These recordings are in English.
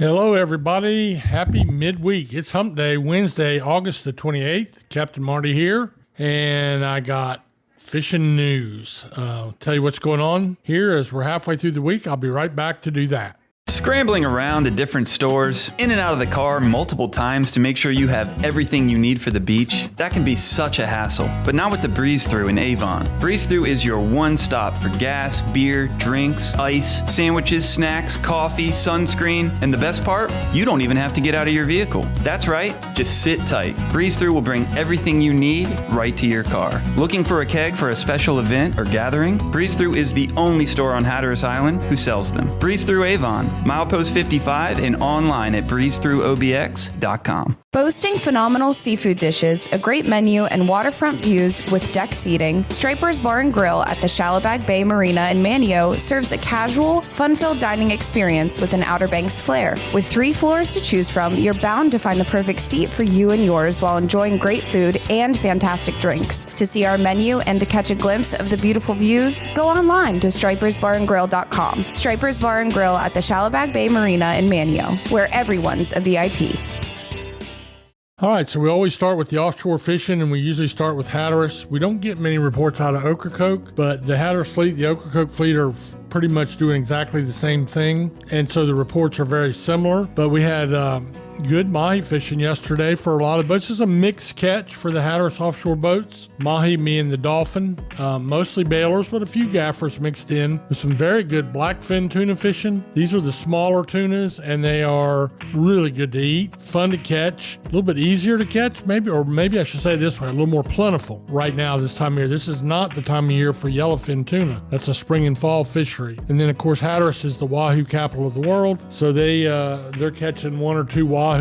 Hello, everybody. Happy midweek. It's Hump Day, Wednesday, August the 28th. Captain Marty here, and I got fishing news. Tell you what's going on here as we're halfway through the week. I'll be right back to do that. Scrambling around to different stores, in and out of the car multiple times to make sure you have everything you need for the beach, that can be such a hassle. But not with the Breeze Through in Avon. Breeze Through is your one stop for gas, beer, drinks, ice, sandwiches, snacks, coffee, sunscreen, and the best part, you don't even have to get out of your vehicle. That's right, just sit tight. Breeze Through will bring everything you need right to your car. Looking for a keg for a special event or gathering? Breeze Through is the only store on Hatteras Island who sells them. Breeze Through Avon, Milepost 55, and online at breezethroughobx.com. Boasting phenomenal seafood dishes, a great menu, and waterfront views with deck seating, Striper's Bar and Grill at the Shallowbag Bay Marina in Manio serves a casual, fun-filled dining experience with an Outer Banks flair. With 3 floors to choose from, you're bound to find the perfect seat for you and yours while enjoying great food and fantastic drinks. To see our menu and to catch a glimpse of the beautiful views, go online to stripersbarandgrill.com. Striper's Bar and Grill at the Shallowbag Bay Marina in Manio, where everyone's a VIP. All right, so we always start with the offshore fishing, and we usually start with Hatteras. We don't get many reports out of Ocracoke, but the Hatteras fleet, the Ocracoke fleet are pretty much doing exactly the same thing, and so the reports are very similar. But we had good mahi fishing yesterday for a lot of boats. This is a mixed catch for the Hatteras offshore boats. Mahi, me, and the dolphin, mostly bailers, but a few gaffers mixed in with some very good blackfin tuna fishing. These are the smaller tunas, and they are really good to eat, fun to catch, a little bit easier to catch, maybe I should say this way, a little more plentiful right now this time of year. This is not the time of year for yellowfin tuna. That's a spring and fall fishery. And then, of course, Hatteras is the wahoo capital of the world, so they're catching 1 or 2 wahoo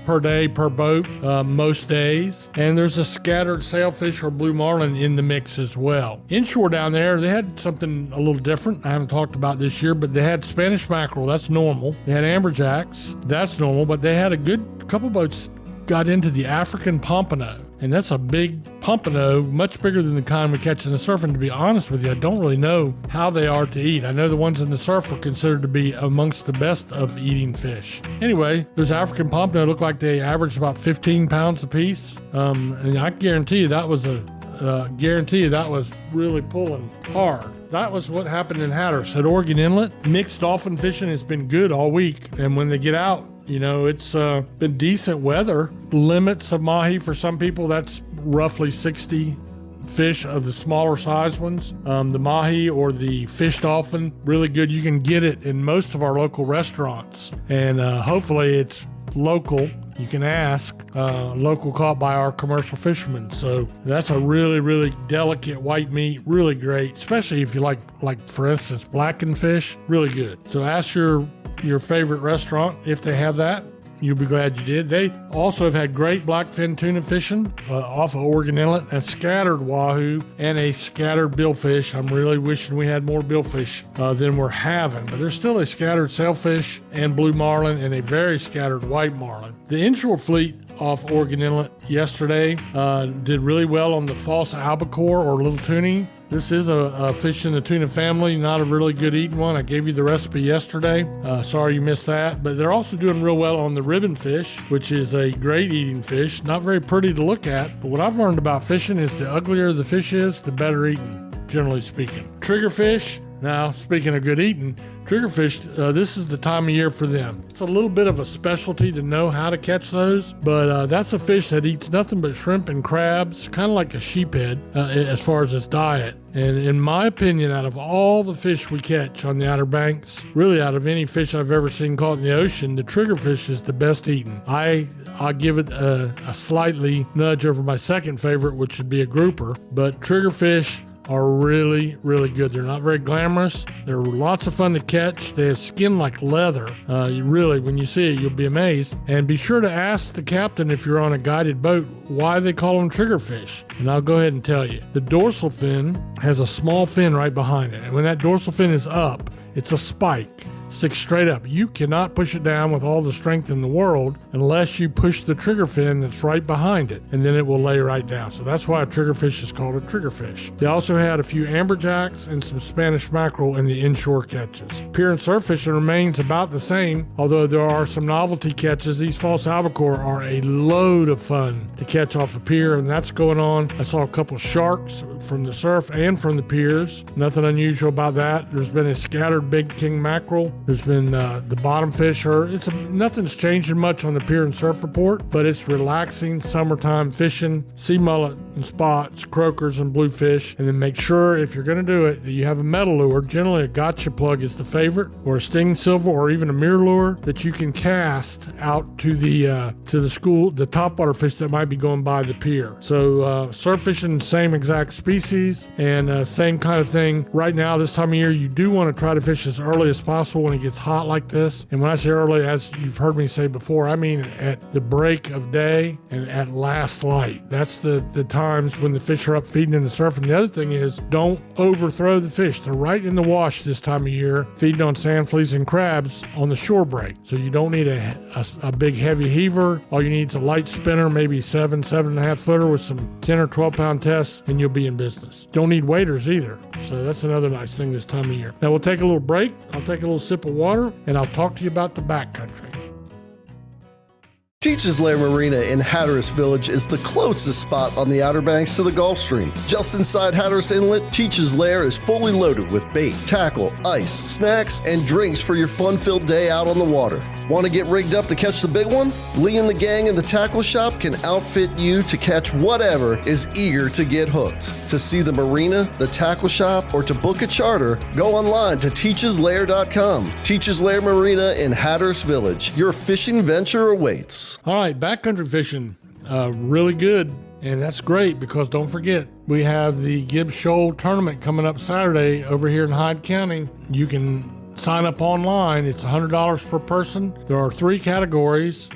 per day per boat most days. And there's a scattered sailfish or blue marlin in the mix as well. Inshore down there, they had something a little different I haven't talked about this year, but they had Spanish mackerel. That's normal. They had amberjacks. That's normal. But they had a good couple boats got into the African pompano. And that's a big pompano, much bigger than the kind we catch in the surf. And to be honest with you, I don't really know how they are to eat. I know the ones in the surf are considered to be amongst the best of eating fish. Anyway, those African pompano look like they averaged about 15 pounds a piece. And I guarantee you that was really pulling hard. That was what happened in Hatteras at Oregon Inlet. Mixed dolphin fishing has been good all week. And when they get out, you know, it's been decent weather. Limits of mahi for some people, that's roughly 60 fish of the smaller size ones. The mahi or the fish dolphin, really good. You can get it in most of our local restaurants. And hopefully it's local. You can ask, local caught by our commercial fishermen. So that's a really, really delicate white meat, really great, especially if you like for instance, blackened fish, really good. So ask your favorite restaurant if they have that. You'll be glad you did. They also have had great blackfin tuna fishing off of Oregon Inlet, and scattered wahoo and a scattered billfish. I'm really wishing we had more billfish than we're having, but there's still a scattered sailfish and blue marlin and a very scattered white marlin. The inshore fleet off Oregon Inlet yesterday did really well on the false albacore or little tuning. This is a fish in the tuna family, not a really good eating one. I gave you the recipe yesterday. Sorry you missed that. But they're also doing real well on the ribbon fish, which is a great eating fish. Not very pretty to look at, but what I've learned about fishing is the uglier the fish is, the better eating, generally speaking. Triggerfish, now speaking of good eating, triggerfish, this is the time of year for them. It's a little bit of a specialty to know how to catch those, but that's a fish that eats nothing but shrimp and crabs, kind of like a sheephead as far as its diet. And in my opinion, out of all the fish we catch on the Outer Banks, really out of any fish I've ever seen caught in the ocean, the triggerfish is the best eaten. I'll give it a slightly nudge over my second favorite, which would be a grouper, but triggerfish are really, really good. They're not very glamorous. They're lots of fun to catch. They have skin like leather. When you see it, you'll be amazed. And be sure to ask the captain if you're on a guided boat why they call them triggerfish. And I'll go ahead and tell you. The dorsal fin has a small fin right behind it. And when that dorsal fin is up, it's a spike. sticks straight up. You cannot push it down with all the strength in the world unless you push the trigger fin that's right behind it, and then it will lay right down. So that's why a triggerfish is called a triggerfish. They also had a few amberjacks and some Spanish mackerel in the inshore catches. Pier and surf fishing remains about the same, although there are some novelty catches. These false albacore are a load of fun to catch off a pier, and that's going on. I saw a couple sharks from the surf and from the piers. Nothing unusual about that. There's been a scattered big king mackerel. There's been the bottom fish. Nothing's changing much on the pier and surf report, but it's relaxing summertime fishing, sea mullet and spots, croakers and bluefish. And then make sure, if you're going to do it, that you have a metal lure. Generally, a gotcha plug is the favorite, or a stinging silver, or even a mirror lure that you can cast out to the topwater fish that might be going by the pier. So surf fishing, same exact species and same kind of thing. Right now, this time of year, you do want to try to fish as early as possible when it gets hot like this. And when I say early, as you've heard me say before, I mean at the break of day and at last light. That's the times when the fish are up feeding in the surf. And the other thing is, don't overthrow the fish. They're right in the wash this time of year, feeding on sand fleas and crabs on the shore break. So you don't need a big heavy heaver. All you need is a light spinner, maybe 7.5 footer with some 10 or 12 pound tests, and you'll be in business. Don't need waders either. So that's another nice thing this time of year. Now we'll take a little break. I'll take a little sip of water, and I'll talk to you about the backcountry. Teachers Lair Marina in Hatteras Village is the closest spot on the Outer Banks to the Gulf Stream. Just inside Hatteras Inlet, Teachers Lair is fully loaded with bait, tackle, ice, snacks, and drinks for your fun-filled day out on the water. Want to get rigged up to catch the big one? Lee and the gang in the tackle shop can outfit you to catch whatever is eager to get hooked. To see the marina, the tackle shop, or to book a charter, go online to teacheslair.com. Teachers Lair Marina in Hatteras Village. Your fishing venture awaits. All right, backcountry fishing, really good. And that's great because don't forget, we have the Gibbs Shoal tournament coming up Saturday over here in Hyde County. You can sign up online. It's $100 per person. There are 3 categories,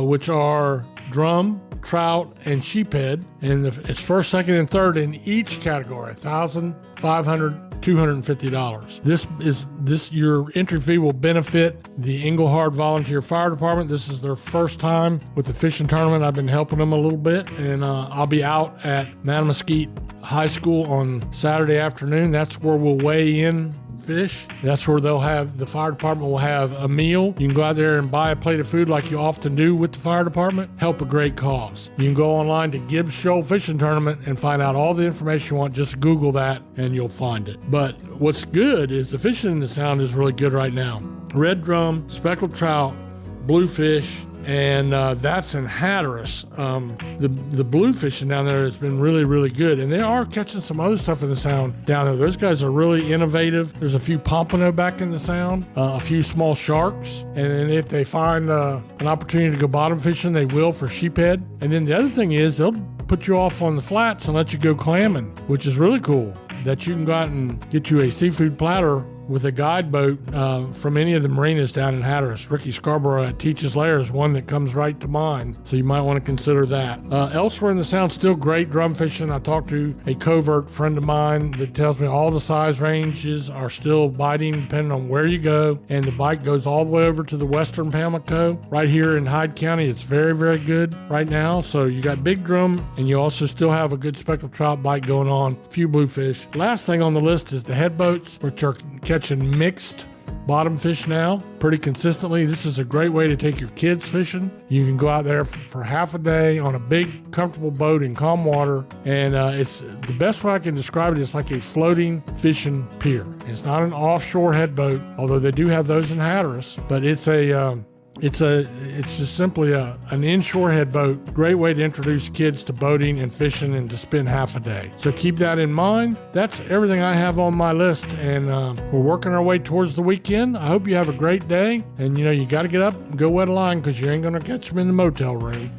which are drum, trout, and sheephead. And it's first, second, and third in each category, $1,000, $500, $250. Your entry fee will benefit the Englehart Volunteer Fire Department. This is their first time with the fishing tournament. I've been helping them a little bit, and I'll be out at Manamesquite High School on Saturday afternoon. That's where we'll weigh in fish. That's where the fire department will have a meal. You can go out there and buy a plate of food like you often do with the fire department. Help a great cause. You can go online to Gibbs Shoal Fishing Tournament and find out all the information you want. Just Google that and you'll find it. But what's good is the fishing in the sound is really good right now. Red drum, speckled trout, bluefish, and that's in Hatteras. The blue fishing down there has been really, really good. And they are catching some other stuff in the sound down there. Those guys are really innovative. There's a few pompano back in the sound, a few small sharks. And then if they find an opportunity to go bottom fishing, they will for sheephead. And then the other thing is they'll put you off on the flats and let you go clamming, which is really cool. That you can go out and get you a seafood platter with a guide boat from any of the marinas down in Hatteras. Ricky Scarborough at Teachers Lair is one that comes right to mind, so you might want to consider that. Elsewhere in the sound, still great drum fishing. I talked to a covert friend of mine that tells me all the size ranges are still biting depending on where you go, and the bite goes all the way over to the western Pamlico. Right here in Hyde County, it's very, very good right now. So you got big drum, and you also still have a good speckled trout bite going on, a few bluefish. Last thing on the list is the head boats, which are catching mixed bottom fish now pretty consistently. This is a great way to take your kids fishing. You can go out there for half a day on a big comfortable boat in calm water, and it's the best way I can describe it is like a floating fishing pier. It's not an offshore head boat, although they do have those in Hatteras, but it's just simply an inshore head boat. Great way to introduce kids to boating and fishing and to spend half a day. So keep that in mind. That's everything I have on my list, and we're working our way towards the weekend. I hope you have a great day, and you got to get up and go wet a line because you ain't going to catch them in the motel room.